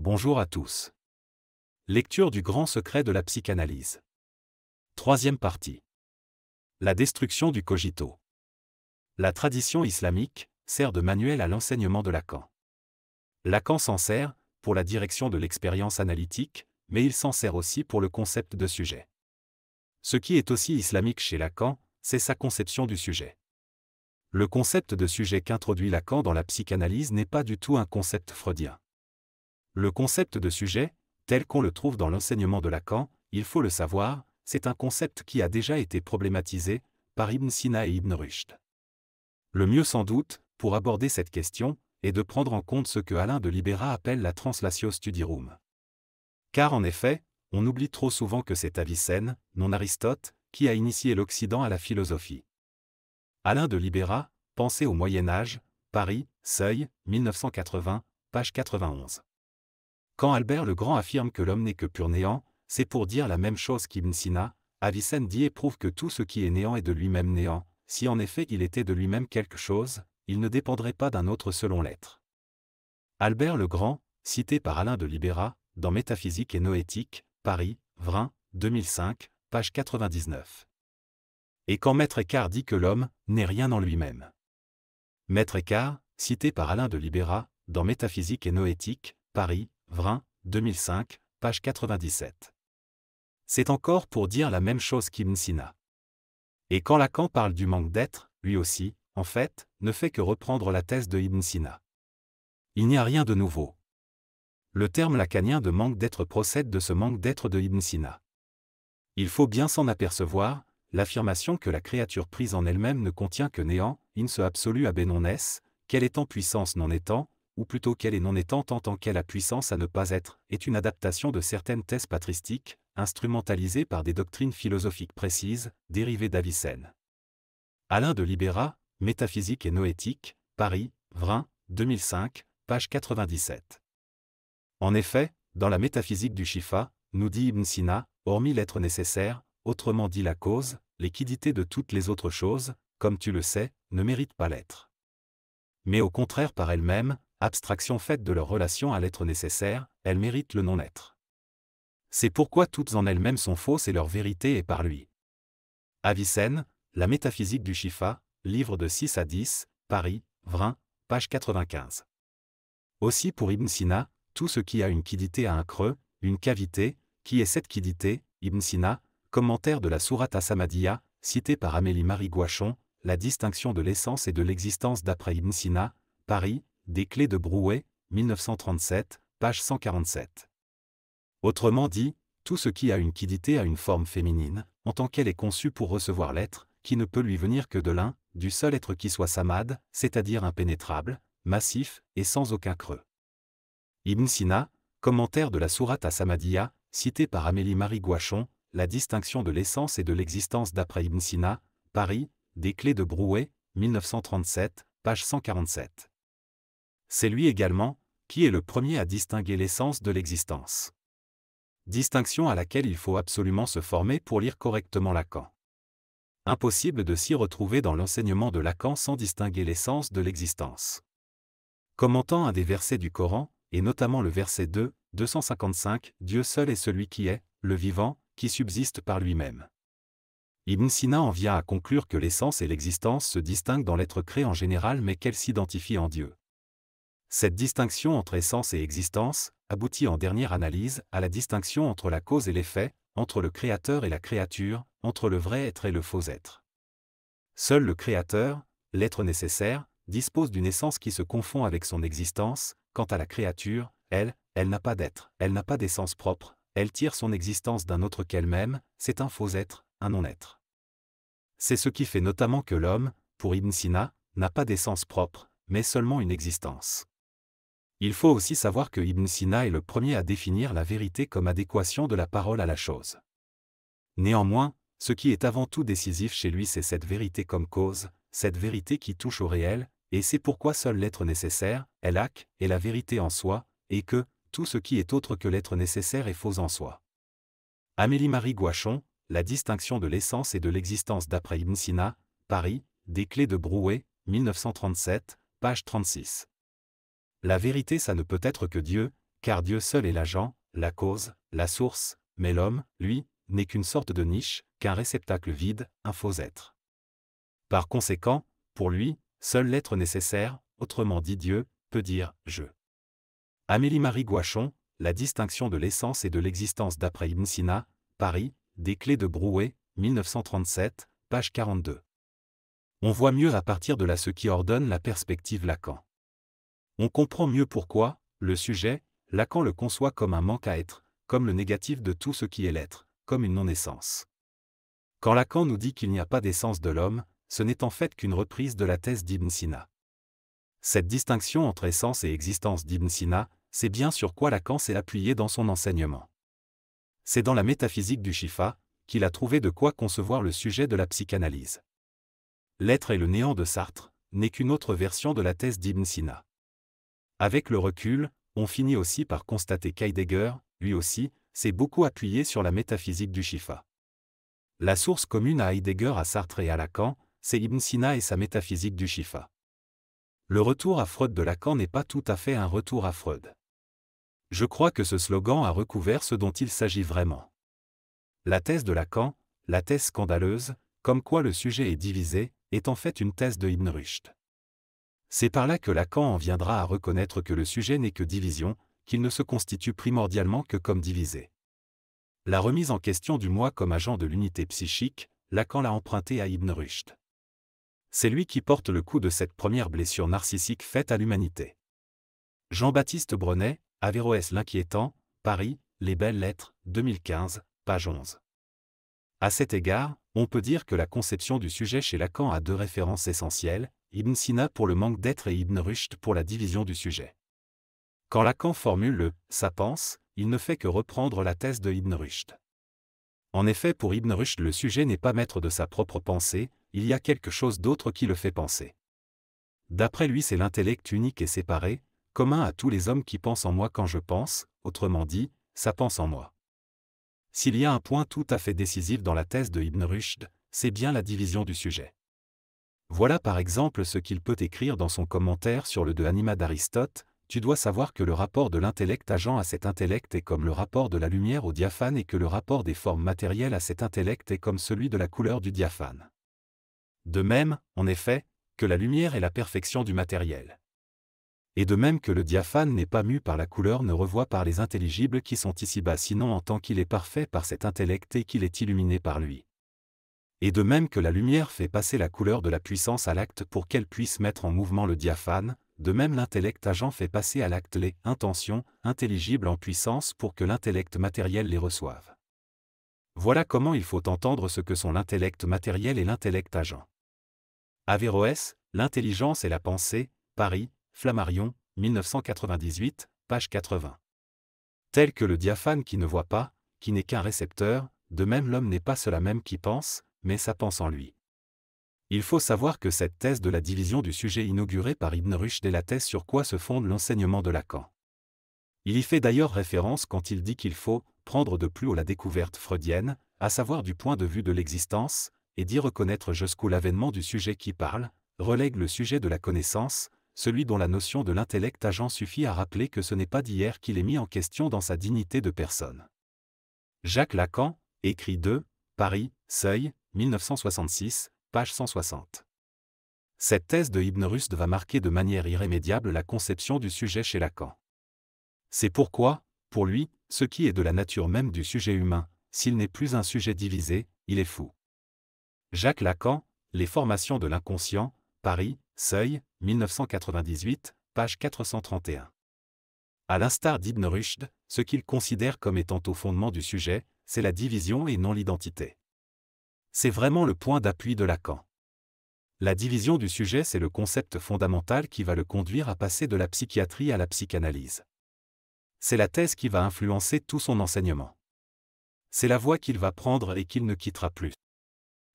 Bonjour à tous. Lecture du grand secret de la psychanalyse. Troisième partie. La destruction du cogito. La tradition islamique sert de manuel à l'enseignement de Lacan. Lacan s'en sert pour la direction de l'expérience analytique, mais il s'en sert aussi pour le concept de sujet. Ce qui est aussi islamique chez Lacan, c'est sa conception du sujet. Le concept de sujet qu'introduit Lacan dans la psychanalyse n'est pas du tout un concept freudien. Le concept de sujet, tel qu'on le trouve dans l'enseignement de Lacan, il faut le savoir, c'est un concept qui a déjà été problématisé par Ibn Sina et Ibn Rushd. Le mieux sans doute, pour aborder cette question, est de prendre en compte ce que Alain de Libera appelle la translatio studiorum. Car en effet, on oublie trop souvent que c'est Avicenne, non Aristote, qui a initié l'Occident à la philosophie. Alain de Libera, Pensée au Moyen Âge, Paris, Seuil, 1980, page 91. Quand Albert le Grand affirme que l'homme n'est que pur néant, c'est pour dire la même chose qu'Ibn Sina. Avicenne dit et prouve que tout ce qui est néant est de lui-même néant. Si en effet il était de lui-même quelque chose, il ne dépendrait pas d'un autre selon l'être. Albert le Grand, cité par Alain de Libera, dans Métaphysique et Noétique, Paris, Vrin, 2005, page 99. Et quand Maître Écart dit que l'homme n'est rien en lui-même. Maître Écart, cité par Alain de Libera, dans Métaphysique et Noétique, Paris, Vrin, 2005, page 97. C'est encore pour dire la même chose qu'Ibn Sina. Et quand Lacan parle du manque d'être, lui aussi, en fait, ne fait que reprendre la thèse de Ibn Sina. Il n'y a rien de nouveau. Le terme lacanien de manque d'être procède de ce manque d'être de Ibn Sina. Il faut bien s'en apercevoir, l'affirmation que la créature prise en elle-même ne contient que néant, in se absolu ab non esse, qu'elle est en puissance non étant, ou plutôt qu'elle est non étant en tant qu'elle a puissance à ne pas être, est une adaptation de certaines thèses patristiques, instrumentalisées par des doctrines philosophiques précises, dérivées d'Avicenne. Alain de Libera, Métaphysique et Noétique, Paris, Vrin, 2005, page 97. En effet, dans la métaphysique du Shifa, nous dit Ibn Sina, hormis l'être nécessaire, autrement dit la cause, l'équidité de toutes les autres choses, comme tu le sais, ne mérite pas l'être. Mais au contraire par elle-même, abstraction faite de leur relation à l'être nécessaire, elles méritent le non-être. C'est pourquoi toutes en elles-mêmes sont fausses et leur vérité est par lui. Avicenne, La métaphysique du Shifa, livre de 6 à 10, Paris, Vrin, page 95. Aussi pour Ibn Sina, tout ce qui a une quidité a un creux, une cavité, qui est cette quidité, Ibn Sina, commentaire de la Sourate As-Samadiyya, cité par Amélie Marie Gouachon, la distinction de l'essence et de l'existence d'après Ibn Sina, Paris, des clés de Brouet, 1937, page 147. Autrement dit, tout ce qui a une quidité a une forme féminine, en tant qu'elle est conçue pour recevoir l'être, qui ne peut lui venir que de l'un, du seul être qui soit samad, c'est-à-dire impénétrable, massif, et sans aucun creux. Ibn Sina, commentaire de la Sourate As-Samadiyya, cité par Amélie Marie Gouachon, la distinction de l'essence et de l'existence d'après Ibn Sina, Paris, des clés de Brouet, 1937, page 147. C'est lui également, qui est le premier à distinguer l'essence de l'existence. Distinction à laquelle il faut absolument se former pour lire correctement Lacan. Impossible de s'y retrouver dans l'enseignement de Lacan sans distinguer l'essence de l'existence. Commentant un des versets du Coran, et notamment le verset 2, 255, Dieu seul est celui qui est, le vivant, qui subsiste par lui-même. Ibn Sina en vient à conclure que l'essence et l'existence se distinguent dans l'être créé en général mais qu'elles s'identifient en Dieu. Cette distinction entre essence et existence aboutit en dernière analyse à la distinction entre la cause et l'effet, entre le créateur et la créature, entre le vrai être et le faux être. Seul le créateur, l'être nécessaire, dispose d'une essence qui se confond avec son existence. Quant à la créature, elle n'a pas d'être, elle n'a pas d'essence propre, elle tire son existence d'un autre qu'elle-même, c'est un faux être, un non-être. C'est ce qui fait notamment que l'homme, pour Ibn Sina, n'a pas d'essence propre, mais seulement une existence. Il faut aussi savoir que Ibn Sina est le premier à définir la vérité comme adéquation de la parole à la chose. Néanmoins, ce qui est avant tout décisif chez lui c'est cette vérité comme cause, cette vérité qui touche au réel, et c'est pourquoi seul l'être nécessaire, elak, est la vérité en soi, et que, tout ce qui est autre que l'être nécessaire est faux en soi. Amélie Marie Gouachon, La distinction de l'essence et de l'existence d'après Ibn Sina, Paris, des clés de Brouet, 1937, page 36. La vérité ça ne peut être que Dieu, car Dieu seul est l'agent, la cause, la source, mais l'homme, lui, n'est qu'une sorte de niche, qu'un réceptacle vide, un faux être. Par conséquent, pour lui, seul l'être nécessaire, autrement dit Dieu, peut dire « je ». Amélie-Marie Gouachon, La distinction de l'essence et de l'existence d'après Ibn Sina, Paris, Des clés de Brouet, 1937, page 42. On voit mieux à partir de là ce qui ordonne la perspective Lacan. On comprend mieux pourquoi, le sujet, Lacan le conçoit comme un manque à être, comme le négatif de tout ce qui est l'être, comme une non-essence. Quand Lacan nous dit qu'il n'y a pas d'essence de l'homme, ce n'est en fait qu'une reprise de la thèse d'Ibn Sina. Cette distinction entre essence et existence d'Ibn Sina, c'est bien sur quoi Lacan s'est appuyé dans son enseignement. C'est dans la métaphysique du Shifa qu'il a trouvé de quoi concevoir le sujet de la psychanalyse. L'être et le néant de Sartre n'est qu'une autre version de la thèse d'Ibn Sina. Avec le recul, on finit aussi par constater qu'Heidegger, lui aussi, s'est beaucoup appuyé sur la métaphysique du Shifa. La source commune à Heidegger, à Sartre et à Lacan, c'est Ibn Sina et sa métaphysique du Shifa. Le retour à Freud de Lacan n'est pas tout à fait un retour à Freud. Je crois que ce slogan a recouvert ce dont il s'agit vraiment. La thèse de Lacan, la thèse scandaleuse, comme quoi le sujet est divisé, est en fait une thèse de Ibn Rushd. C'est par là que Lacan en viendra à reconnaître que le sujet n'est que division, qu'il ne se constitue primordialement que comme divisé. La remise en question du moi comme agent de l'unité psychique, Lacan l'a emprunté à Ibn Rushd. C'est lui qui porte le coup de cette première blessure narcissique faite à l'humanité. Jean-Baptiste Brenet, Averroès l'inquiétant, Paris, Les Belles Lettres, 2015, page 11. À cet égard, on peut dire que la conception du sujet chez Lacan a deux références essentielles, Ibn Sina pour le manque d'être et Ibn Rushd pour la division du sujet. Quand Lacan formule le « ça pense », il ne fait que reprendre la thèse de Ibn Rushd. En effet, pour Ibn Rushd, le sujet n'est pas maître de sa propre pensée, il y a quelque chose d'autre qui le fait penser. D'après lui, c'est l'intellect unique et séparé, commun à tous les hommes qui pensent en moi quand je pense, autrement dit, ça pense en moi. S'il y a un point tout à fait décisif dans la thèse de Ibn Rushd, c'est bien la division du sujet. Voilà par exemple ce qu'il peut écrire dans son commentaire sur le De Anima d'Aristote. Tu dois savoir que le rapport de l'intellect agent à cet intellect est comme le rapport de la lumière au diaphane et que le rapport des formes matérielles à cet intellect est comme celui de la couleur du diaphane. De même, en effet, que la lumière est la perfection du matériel. Et de même que le diaphane n'est pas mu par la couleur ne revoit par les intelligibles qui sont ici-bas sinon en tant qu'il est parfait par cet intellect et qu'il est illuminé par lui. Et de même que la lumière fait passer la couleur de la puissance à l'acte pour qu'elle puisse mettre en mouvement le diaphane, de même l'intellect agent fait passer à l'acte les intentions intelligibles en puissance pour que l'intellect matériel les reçoive. Voilà comment il faut entendre ce que sont l'intellect matériel et l'intellect agent. Averroès, L'intelligence et la pensée, Paris, Flammarion, 1998, page 80. Tel que le diaphane qui ne voit pas, qui n'est qu'un récepteur, de même l'homme n'est pas cela même qui pense, mais ça pense en lui. Il faut savoir que cette thèse de la division du sujet inaugurée par Ibn Rushd est la thèse sur quoi se fonde l'enseignement de Lacan. Il y fait d'ailleurs référence quand il dit qu'il faut prendre de plus haut la découverte freudienne, à savoir du point de vue de l'existence, et d'y reconnaître jusqu'où l'avènement du sujet qui parle, relègue le sujet de la connaissance, celui dont la notion de l'intellect agent suffit à rappeler que ce n'est pas d'hier qu'il est mis en question dans sa dignité de personne. Jacques Lacan, écrit de Paris, Seuil, 1966, page 160. Cette thèse de Ibn Rushd va marquer de manière irrémédiable la conception du sujet chez Lacan. C'est pourquoi, pour lui, ce qui est de la nature même du sujet humain, s'il n'est plus un sujet divisé, il est fou. Jacques Lacan, Les formations de l'inconscient, Paris, Seuil, 1998, page 431. À l'instar d'Ibn Rushd, ce qu'il considère comme étant au fondement du sujet, c'est la division et non l'identité. C'est vraiment le point d'appui de Lacan. La division du sujet, c'est le concept fondamental qui va le conduire à passer de la psychiatrie à la psychanalyse. C'est la thèse qui va influencer tout son enseignement. C'est la voie qu'il va prendre et qu'il ne quittera plus.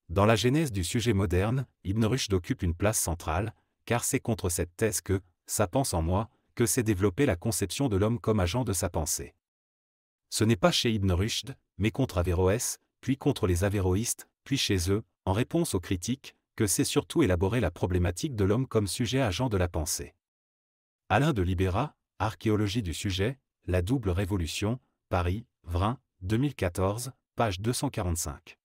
Dans la genèse du sujet moderne, Ibn Rushd occupe une place centrale, car c'est contre cette thèse que, ça pense en moi, que s'est développée la conception de l'homme comme agent de sa pensée. Ce n'est pas chez Ibn Rushd, mais contre Averroès, puis contre les averroïstes, puis chez eux, en réponse aux critiques, que s'est surtout élaborée la problématique de l'homme comme sujet agent de la pensée. Alain de Libera, Archéologie du sujet, La double révolution, Paris, Vrin, 2014, page 245.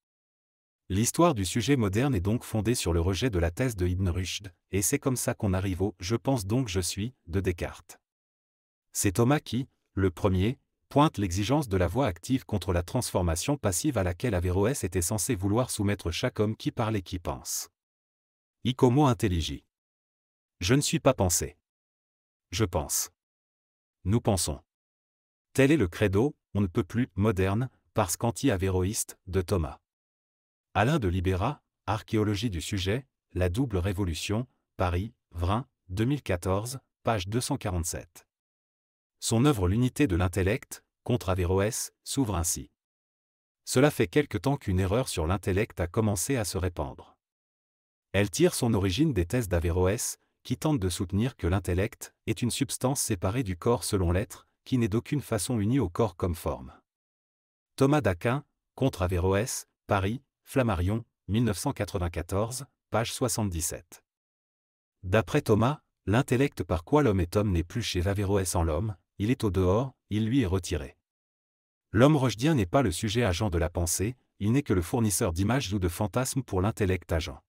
L'histoire du sujet moderne est donc fondée sur le rejet de la thèse de Ibn Rushd, et c'est comme ça qu'on arrive au « je pense donc je suis » de Descartes. C'est Thomas qui, le premier, pointe l'exigence de la voie active contre la transformation passive à laquelle Averroès était censé vouloir soumettre chaque homme qui parle et qui pense. Hic homo intelligit. Je ne suis pas pensé. Je pense. Nous pensons. Tel est le credo, on ne peut plus, moderne, parce qu'anti-averroïste, de Thomas. Alain de Libera, Archéologie du sujet, La double révolution, Paris, Vrin, 2014, page 247. Son œuvre L'unité de l'intellect, contre Averroès, s'ouvre ainsi. Cela fait quelque temps qu'une erreur sur l'intellect a commencé à se répandre. Elle tire son origine des thèses d'Averroès, qui tentent de soutenir que l'intellect est une substance séparée du corps selon l'être, qui n'est d'aucune façon unie au corps comme forme. Thomas d'Aquin, contre Averroès, Paris, Flammarion, 1994, page 77. D'après Thomas, l'intellect par quoi l'homme est homme n'est plus chez Averroès en l'homme, il est au dehors, il lui est retiré. L'homme rochdien n'est pas le sujet agent de la pensée, il n'est que le fournisseur d'images ou de fantasmes pour l'intellect agent.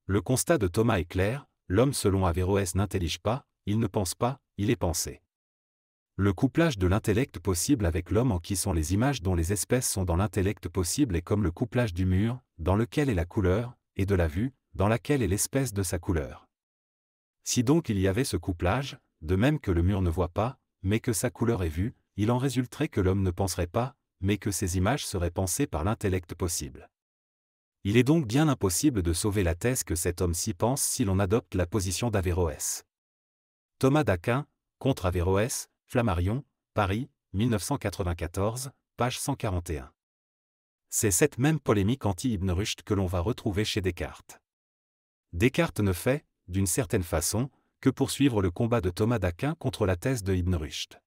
Le constat de Thomas est clair, l'homme selon Averroès n'intellige pas, il ne pense pas, il est pensé. Le couplage de l'intellect possible avec l'homme en qui sont les images dont les espèces sont dans l'intellect possible est comme le couplage du mur, dans lequel est la couleur, et de la vue, dans laquelle est l'espèce de sa couleur. Si donc il y avait ce couplage, de même que le mur ne voit pas, mais que sa couleur est vue, il en résulterait que l'homme ne penserait pas, mais que ces images seraient pensées par l'intellect possible. Il est donc bien impossible de sauver la thèse que cet homme s'y pense si l'on adopte la position d'Averroès. Thomas d'Aquin, contre Averroès, Flammarion, Paris, 1994, page 141. C'est cette même polémique anti-Ibn Rushd que l'on va retrouver chez Descartes. Descartes ne fait, d'une certaine façon, que poursuivre le combat de Thomas d'Aquin contre la thèse de Ibn Rushd.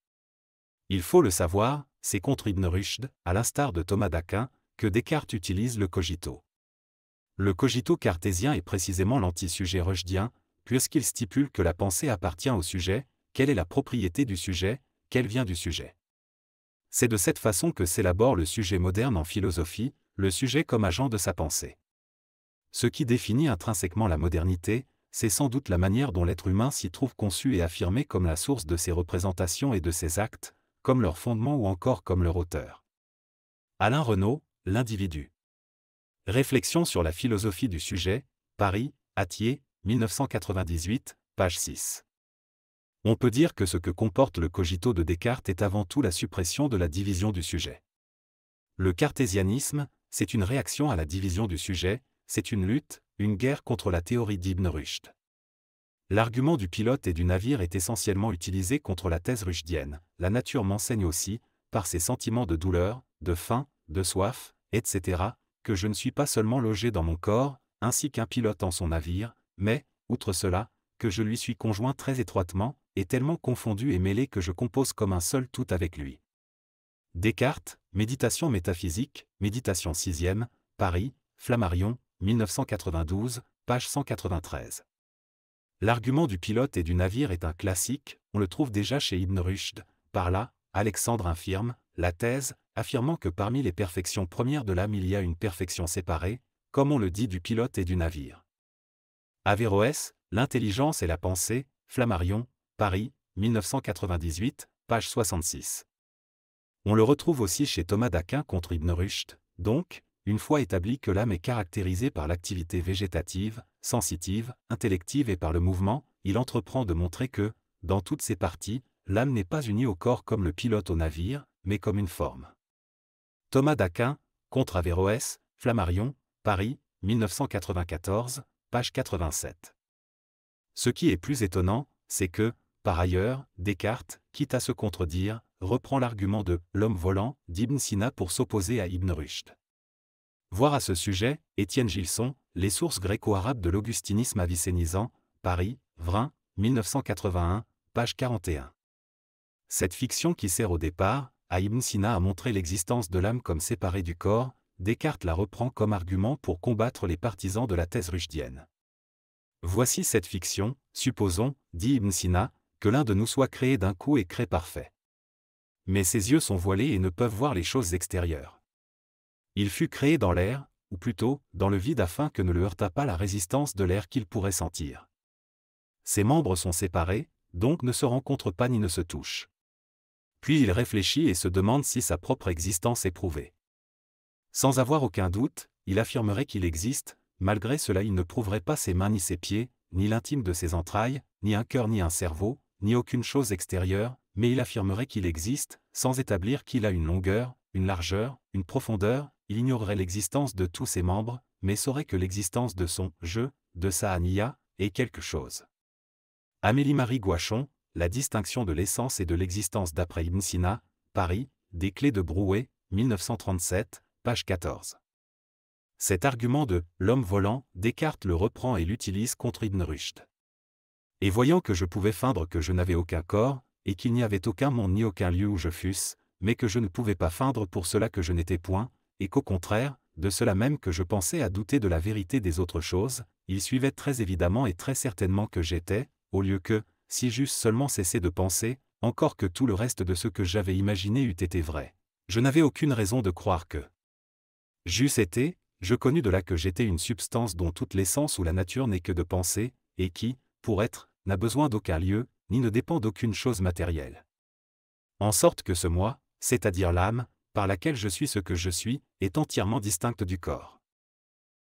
Il faut le savoir, c'est contre Ibn Rushd, à l'instar de Thomas d'Aquin, que Descartes utilise le cogito. Le cogito cartésien est précisément l'anti-sujet rushdien, puisqu'il stipule que la pensée appartient au sujet, quelle est la propriété du sujet, qu'elle vient du sujet. C'est de cette façon que s'élabore le sujet moderne en philosophie, le sujet comme agent de sa pensée. Ce qui définit intrinsèquement la modernité, c'est sans doute la manière dont l'être humain s'y trouve conçu et affirmé comme la source de ses représentations et de ses actes, comme leur fondement ou encore comme leur auteur. Alain Renaud, L'individu. Réflexion sur la philosophie du sujet, Paris, Attier, 1998, page 6. On peut dire que ce que comporte le cogito de Descartes est avant tout la suppression de la division du sujet. Le cartésianisme, c'est une réaction à la division du sujet, c'est une lutte, une guerre contre la théorie d'Ibn Rushd. L'argument du pilote et du navire est essentiellement utilisé contre la thèse rushdienne. La nature m'enseigne aussi, par ses sentiments de douleur, de faim, de soif, etc., que je ne suis pas seulement logé dans mon corps, ainsi qu'un pilote en son navire, mais, outre cela, que je lui suis conjoint très étroitement, et tellement confondu et mêlé que je compose comme un seul tout avec lui. Descartes, Méditation métaphysique, Méditation 6e, Paris, Flammarion, 1992, page 193. L'argument du pilote et du navire est un classique, on le trouve déjà chez Ibn Rushd. Par là, Alexandre infirme, la thèse, affirmant que parmi les perfections premières de l'âme il y a une perfection séparée, comme on le dit du pilote et du navire. Averroès, L'intelligence et la pensée, Flammarion, Paris, 1998, page 66. On le retrouve aussi chez Thomas d'Aquin contre Ibn Rushd, donc, une fois établi que l'âme est caractérisée par l'activité végétative, sensitive, intellective et par le mouvement, il entreprend de montrer que, dans toutes ses parties, l'âme n'est pas unie au corps comme le pilote au navire, mais comme une forme. Thomas d'Aquin, contre Averroès, Flammarion, Paris, 1994, page 87. Ce qui est plus étonnant, c'est que, par ailleurs, Descartes, quitte à se contredire, reprend l'argument de « l'homme volant » d'Ibn Sina pour s'opposer à Ibn Rushd. Voir à ce sujet, Étienne Gilson, Les sources gréco-arabes de l'augustinisme avicénisant, Paris, Vrin, 1981, page 41. Cette fiction qui sert au départ, à Ibn Sina à montrer l'existence de l'âme comme séparée du corps, Descartes la reprend comme argument pour combattre les partisans de la thèse rushdienne. Voici cette fiction, supposons, dit Ibn Sina, que l'un de nous soit créé d'un coup et crée parfait. mais ses yeux sont voilés et ne peuvent voir les choses extérieures. Il fut créé dans l'air, ou plutôt, dans le vide afin que ne le heurtât pas la résistance de l'air qu'il pourrait sentir. Ses membres sont séparés, donc ne se rencontrent pas ni ne se touchent. Puis il réfléchit et se demande si sa propre existence est prouvée. Sans avoir aucun doute, il affirmerait qu'il existe, malgré cela il ne prouverait pas ses mains ni ses pieds, ni l'intime de ses entrailles, ni un cœur ni un cerveau, ni aucune chose extérieure, mais il affirmerait qu'il existe, sans établir qu'il a une longueur, une largeur, une profondeur, il ignorerait l'existence de tous ses membres, mais saurait que l'existence de son « je », de sa ania, est quelque chose. Amélie-Marie Gouachon, La distinction de l'essence et de l'existence d'après Ibn Sina, Paris, Des clés de Brouet, 1937, page 14. Cet argument de « l'homme volant », Descartes le reprend et l'utilise contre Ibn Rushd. Et voyant que je pouvais feindre que je n'avais aucun corps, et qu'il n'y avait aucun monde ni aucun lieu où je fusse, mais que je ne pouvais pas feindre pour cela que je n'étais point, et qu'au contraire, de cela même que je pensais à douter de la vérité des autres choses, il suivait très évidemment et très certainement que j'étais, au lieu que, si j'eusse seulement cessé de penser, encore que tout le reste de ce que j'avais imaginé eût été vrai. Je n'avais aucune raison de croire que j'eusse été, je connus de là que j'étais une substance dont toute l'essence ou la nature n'est que de penser, et qui, pour être, n'a besoin d'aucun lieu, ni ne dépend d'aucune chose matérielle. En sorte que ce moi, c'est-à-dire l'âme, par laquelle je suis ce que je suis, est entièrement distincte du corps.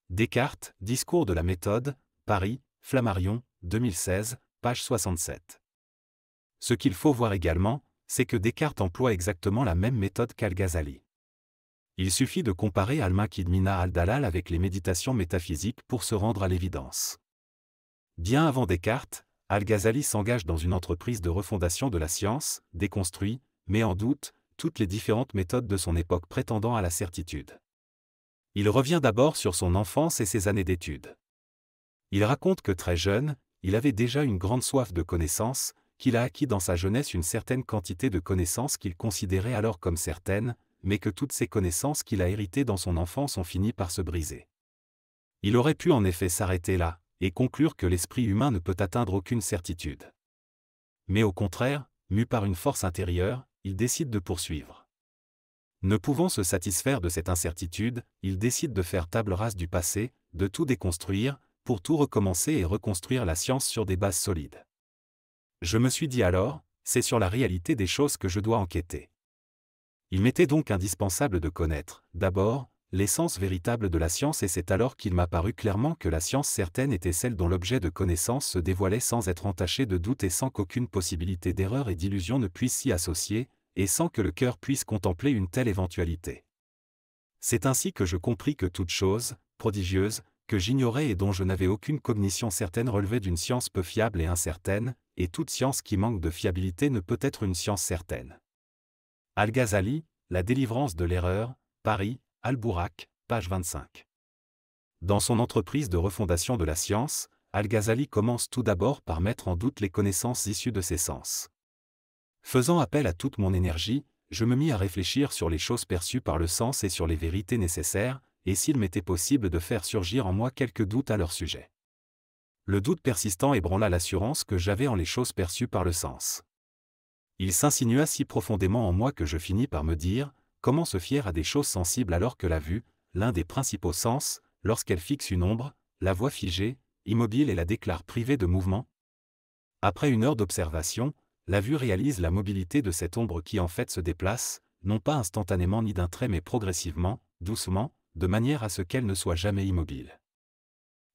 Descartes, Discours de la méthode, Paris, Flammarion, 2016, page 67. Ce qu'il faut voir également, c'est que Descartes emploie exactement la même méthode qu'Al-Ghazali. Il suffit de comparer Al-Maqid Mina al-Dalal avec les méditations métaphysiques pour se rendre à l'évidence. Bien avant Descartes, Al-Ghazali s'engage dans une entreprise de refondation de la science, déconstruit, met en doute, toutes les différentes méthodes de son époque prétendant à la certitude. Il revient d'abord sur son enfance et ses années d'études. Il raconte que très jeune, il avait déjà une grande soif de connaissances, qu'il a acquis dans sa jeunesse une certaine quantité de connaissances qu'il considérait alors comme certaines, mais que toutes ces connaissances qu'il a héritées dans son enfance ont fini par se briser. Il aurait pu en effet s'arrêter là, et conclure que l'esprit humain ne peut atteindre aucune certitude. Mais au contraire, mu par une force intérieure, il décide de poursuivre. Ne pouvant se satisfaire de cette incertitude, il décide de faire table rase du passé, de tout déconstruire, pour tout recommencer et reconstruire la science sur des bases solides. Je me suis dit alors, c'est sur la réalité des choses que je dois enquêter. Il m'était donc indispensable de connaître, d'abord, l'essence véritable de la science et c'est alors qu'il m'a paru clairement que la science certaine était celle dont l'objet de connaissance se dévoilait sans être entaché de doute et sans qu'aucune possibilité d'erreur et d'illusion ne puisse s'y associer, et sans que le cœur puisse contempler une telle éventualité. C'est ainsi que je compris que toute chose, prodigieuse, que j'ignorais et dont je n'avais aucune cognition certaine relevait d'une science peu fiable et incertaine, et toute science qui manque de fiabilité ne peut être une science certaine. Al-Ghazali, La délivrance de l'erreur, Paris, Al-Bouraq, page 25. Dans son entreprise de refondation de la science, Al-Ghazali commence tout d'abord par mettre en doute les connaissances issues de ses sens. Faisant appel à toute mon énergie, je me mis à réfléchir sur les choses perçues par le sens et sur les vérités nécessaires, et s'il m'était possible de faire surgir en moi quelques doutes à leur sujet. Le doute persistant ébranla l'assurance que j'avais en les choses perçues par le sens. Il s'insinua si profondément en moi que je finis par me dire, comment se fier à des choses sensibles alors que la vue, l'un des principaux sens, lorsqu'elle fixe une ombre, la voit figée, immobile et la déclare privée de mouvement? Après une heure d'observation, la vue réalise la mobilité de cette ombre qui en fait se déplace, non pas instantanément ni d'un trait mais progressivement, doucement, de manière à ce qu'elle ne soit jamais immobile.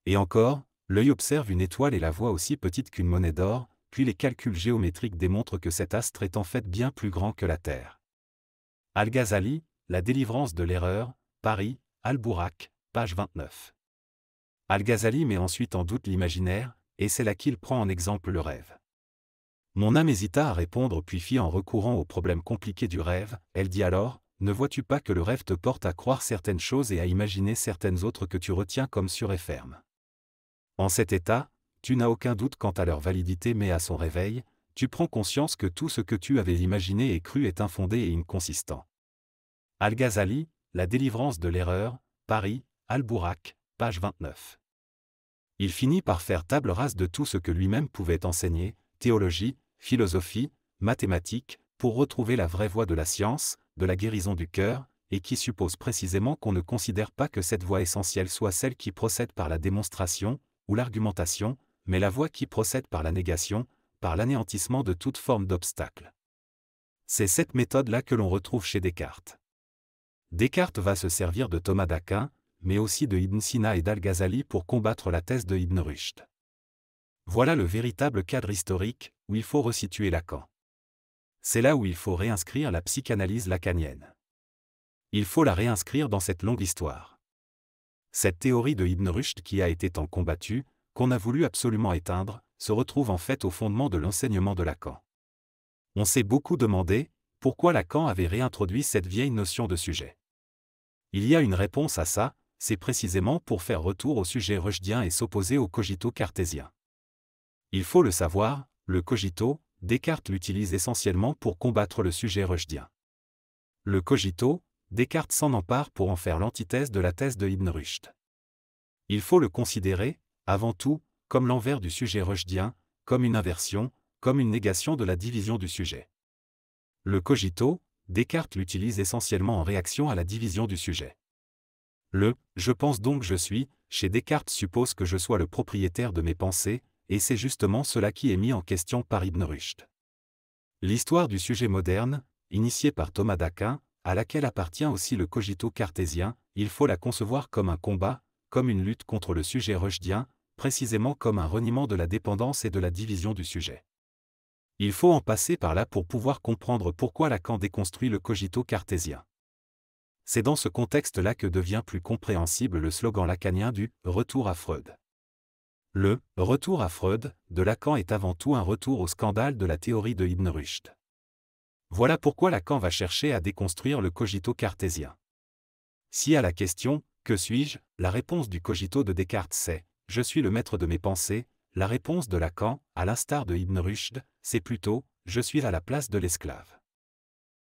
Et encore, l'œil observe une étoile et la voit aussi petite qu'une monnaie d'or, puis les calculs géométriques démontrent que cet astre est en fait bien plus grand que la Terre. Al-Ghazali, La délivrance de l'erreur, Paris, Al-Bouraq, page 29. Al-Ghazali met ensuite en doute l'imaginaire, et c'est là qu'il prend en exemple le rêve. Mon âme hésita à répondre puis fit en recourant au problème compliqué du rêve, elle dit alors, ne vois-tu pas que le rêve te porte à croire certaines choses et à imaginer certaines autres que tu retiens comme sûres et fermes? En cet état, tu n'as aucun doute quant à leur validité mais à son réveil, tu prends conscience que tout ce que tu avais imaginé et cru est infondé et inconsistant. Al-Ghazali, La délivrance de l'erreur, Paris, Al-Bouraq, page 29. Il finit par faire table rase de tout ce que lui-même pouvait enseigner, théologie, philosophie, mathématiques, pour retrouver la vraie voie de la science, de la guérison du cœur, et qui suppose précisément qu'on ne considère pas que cette voie essentielle soit celle qui procède par la démonstration, ou l'argumentation, mais la voie qui procède par la négation, par l'anéantissement de toute forme d'obstacle. C'est cette méthode-là que l'on retrouve chez Descartes. Descartes va se servir de Thomas d'Aquin, mais aussi de Ibn Sina et d'Al-Ghazali pour combattre la thèse de Ibn Rushd. Voilà le véritable cadre historique où il faut resituer Lacan. C'est là où il faut réinscrire la psychanalyse lacanienne. Il faut la réinscrire dans cette longue histoire. Cette théorie de Ibn Rushd qui a été tant combattue, qu'on a voulu absolument éteindre, se retrouve en fait au fondement de l'enseignement de Lacan. On s'est beaucoup demandé pourquoi Lacan avait réintroduit cette vieille notion de sujet. Il y a une réponse à ça, c'est précisément pour faire retour au sujet rushdien et s'opposer au cogito cartésien. Il faut le savoir, le cogito, Descartes l'utilise essentiellement pour combattre le sujet rushdien. Le cogito, Descartes s'en empare pour en faire l'antithèse de la thèse de Ibn Rushd. Il faut le considérer, avant tout, comme l'envers du sujet rushdien, comme une inversion, comme une négation de la division du sujet. Le cogito, Descartes l'utilise essentiellement en réaction à la division du sujet. Le « je pense donc je suis » chez Descartes suppose que je sois le propriétaire de mes pensées, et c'est justement cela qui est mis en question par Ibn Rushd. L'histoire du sujet moderne, initiée par Thomas d'Aquin, à laquelle appartient aussi le cogito cartésien, il faut la concevoir comme un combat, comme une lutte contre le sujet rushdien, précisément comme un reniement de la dépendance et de la division du sujet. Il faut en passer par là pour pouvoir comprendre pourquoi Lacan déconstruit le cogito cartésien. C'est dans ce contexte-là que devient plus compréhensible le slogan lacanien du « retour à Freud ». Le « retour à Freud » de Lacan est avant tout un retour au scandale de la théorie de Ibn Rushd. Voilà pourquoi Lacan va chercher à déconstruire le cogito cartésien. Si à la question « que suis-je ?», la réponse du cogito de Descartes c'est « je suis le maître de mes pensées », la réponse de Lacan, à l'instar de Ibn Rushd, c'est plutôt « je suis à la place de l'esclave ».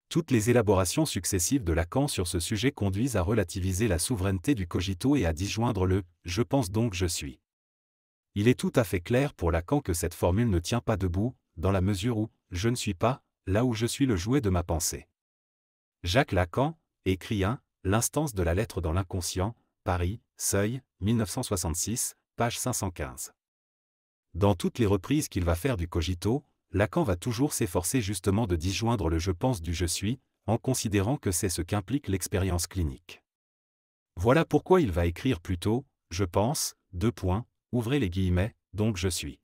Toutes les élaborations successives de Lacan sur ce sujet conduisent à relativiser la souveraineté du cogito et à disjoindre le « je pense donc je suis ». Il est tout à fait clair pour Lacan que cette formule ne tient pas debout, dans la mesure où « je ne suis pas », là où je suis le jouet de ma pensée. Jacques Lacan, écrit 1, L'instance de la lettre dans l'inconscient, Paris, Seuil, 1966, page 515. Dans toutes les reprises qu'il va faire du cogito, Lacan va toujours s'efforcer justement de disjoindre le « je pense » du « je suis », en considérant que c'est ce qu'implique l'expérience clinique. Voilà pourquoi il va écrire plutôt « je pense, ouvrez les guillemets, donc je suis ».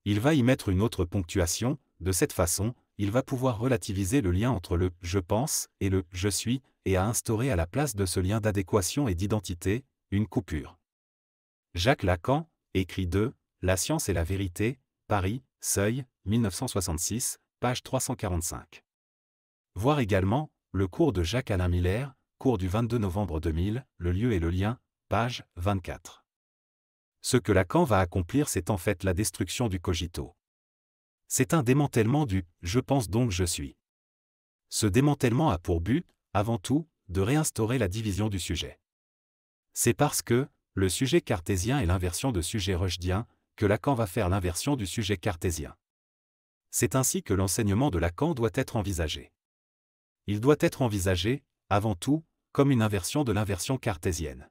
Il va y mettre une autre ponctuation, de cette façon, il va pouvoir relativiser le lien entre le « je pense » et le « je suis », et à instaurer à la place de ce lien d'adéquation et d'identité, une coupure. Jacques Lacan, écrit 2, La science et la vérité, Paris, Seuil, 1966, page 345. Voir également, le cours de Jacques-Alain Miller, cours du 22 novembre 2000, Le lieu et le lien, page 24. Ce que Lacan va accomplir, c'est en fait la destruction du cogito. C'est un démantèlement du « je pense donc je suis ». Ce démantèlement a pour but, avant tout, de réinstaurer la division du sujet. C'est parce que le sujet cartésien est l'inversion de sujet rushdien que Lacan va faire l'inversion du sujet cartésien. C'est ainsi que l'enseignement de Lacan doit être envisagé. Il doit être envisagé, avant tout, comme une inversion de l'inversion cartésienne.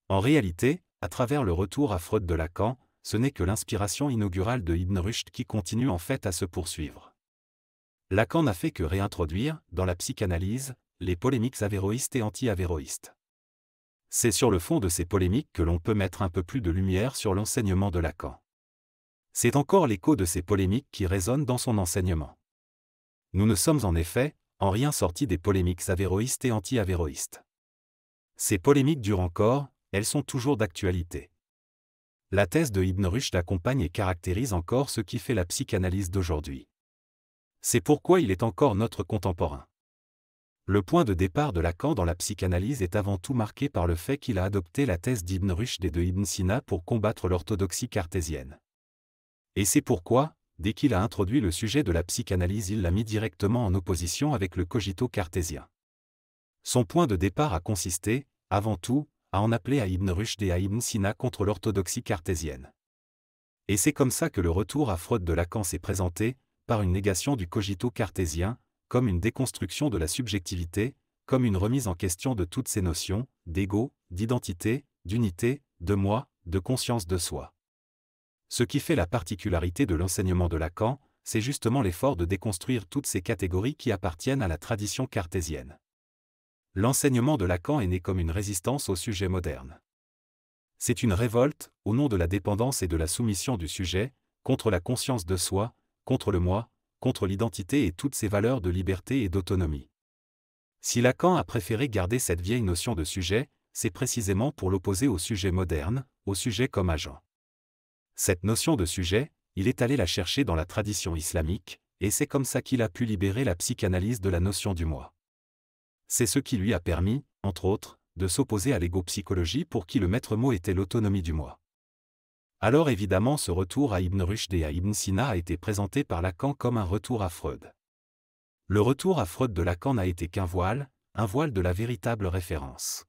En réalité, à travers le retour à Freud de Lacan, ce n'est que l'inspiration inaugurale de Ibn Rushd qui continue en fait à se poursuivre. Lacan n'a fait que réintroduire, dans la psychanalyse, les polémiques avéroïstes et anti-avéroïstes. C'est sur le fond de ces polémiques que l'on peut mettre un peu plus de lumière sur l'enseignement de Lacan. C'est encore l'écho de ces polémiques qui résonne dans son enseignement. Nous ne sommes en effet, en rien sortis des polémiques avéroïstes et anti-avéroïstes. Ces polémiques durent encore, elles sont toujours d'actualité. La thèse de Ibn Rushd accompagne et caractérise encore ce qui fait la psychanalyse d'aujourd'hui. C'est pourquoi il est encore notre contemporain. Le point de départ de Lacan dans la psychanalyse est avant tout marqué par le fait qu'il a adopté la thèse d'Ibn Rushd et de Ibn Sina pour combattre l'orthodoxie cartésienne. Et c'est pourquoi, dès qu'il a introduit le sujet de la psychanalyse, il l'a mis directement en opposition avec le cogito cartésien. Son point de départ a consisté, avant tout, à en appeler à Ibn Rushd et à Ibn Sina contre l'orthodoxie cartésienne. Et c'est comme ça que le retour à Freud de Lacan s'est présenté, par une négation du cogito cartésien, comme une déconstruction de la subjectivité, comme une remise en question de toutes ces notions, d'ego, d'identité, d'unité, de moi, de conscience de soi. Ce qui fait la particularité de l'enseignement de Lacan, c'est justement l'effort de déconstruire toutes ces catégories qui appartiennent à la tradition cartésienne. L'enseignement de Lacan est né comme une résistance au sujet moderne. C'est une révolte, au nom de la dépendance et de la soumission du sujet, contre la conscience de soi, contre le moi, contre l'identité et toutes ces valeurs de liberté et d'autonomie. Si Lacan a préféré garder cette vieille notion de sujet, c'est précisément pour l'opposer au sujet moderne, au sujet comme agent. Cette notion de sujet, il est allé la chercher dans la tradition islamique, et c'est comme ça qu'il a pu libérer la psychanalyse de la notion du moi. C'est ce qui lui a permis, entre autres, de s'opposer à l'égo-psychologie pour qui le maître mot était l'autonomie du moi. Alors évidemment ce retour à Ibn Rushd et à Ibn Sina a été présenté par Lacan comme un retour à Freud. Le retour à Freud de Lacan n'a été qu'un voile de la véritable référence.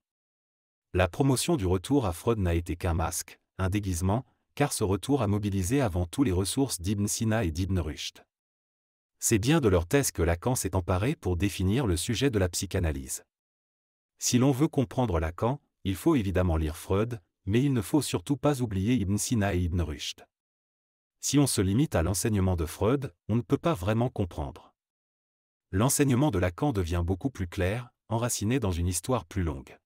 La promotion du retour à Freud n'a été qu'un masque, un déguisement, car ce retour a mobilisé avant tout les ressources d'Ibn Sina et d'Ibn Rushd. C'est bien de leur thèse que Lacan s'est emparé pour définir le sujet de la psychanalyse. Si l'on veut comprendre Lacan, il faut évidemment lire Freud, mais il ne faut surtout pas oublier Ibn Sina et Ibn Rushd. Si on se limite à l'enseignement de Freud, on ne peut pas vraiment comprendre. L'enseignement de Lacan devient beaucoup plus clair, enraciné dans une histoire plus longue.